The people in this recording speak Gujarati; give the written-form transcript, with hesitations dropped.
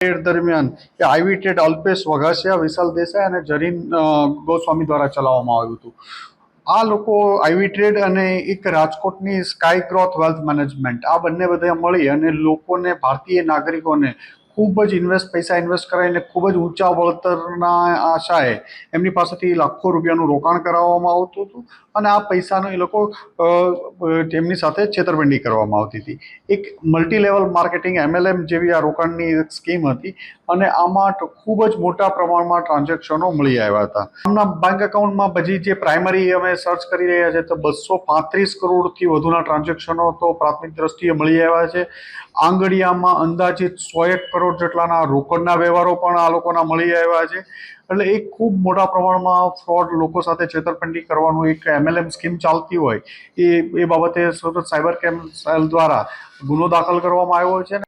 દરમિયાન કે આઈવી ટ્રેડ અલ્પેશ વઘાસિયા, વિશાલ દેસાઈ અને જરીન ગોસ્વામી દ્વારા ચલાવવામાં આવ્યું હતું. આ લોકો આઈવી ટ્રેડ અને એક રાજકોટની સ્કાય ગ્રોથ વેલ્થ મેનેજમેન્ટ, આ બંને બધા મળી અને લોકોને, ભારતીય નાગરિકોને ખૂબ જ પૈસા ઇન્વેસ્ટ કરાવીને ખૂબ જ ઊંચા વળતરના આશાએ એમની પાસેથી લાખો રૂપિયાનું રોકાણ કરાવવામાં આવતું હતું અને આ પૈસાનો એ લોકો એમની સાથે છેતરપિંડી કરવામાં આવતી હતી. એક મલ્ટી લેવલ માર્કેટિંગ MLM જેવી આ રોકાણની એક સ્કીમ હતી અને આમાં ખૂબ જ મોટા પ્રમાણમાં ટ્રાન્ઝેક્શનો મળી આવ્યા હતા. આમના બેંક એકાઉન્ટમાં બધી જે પ્રાઇમરી અમે સર્ચ કરી રહ્યા છે તો 235 કરોડથી વધુના ટ્રાન્ઝેક્શનો તો પ્રાથમિક દ્રષ્ટિએ મળી આવ્યા છે. આંગડિયામાં અંદાજિત 101 કરોડ જેટલાના રોકડના વ્યવહારો પણ આ લોકોના મળી આવ્યા છે. એટલે એક ખૂબ મોટા પ્રમાણમાં ફ્રોડ, લોકો સાથે છેતરપિંડી કરવાનું એક MLM સ્કીમ ચાલતી હોય એ બાબતે સુરત સાયબર ક્રાઇમ સેલ દ્વારા ગુનો દાખલ કરવામાં આવ્યો છે.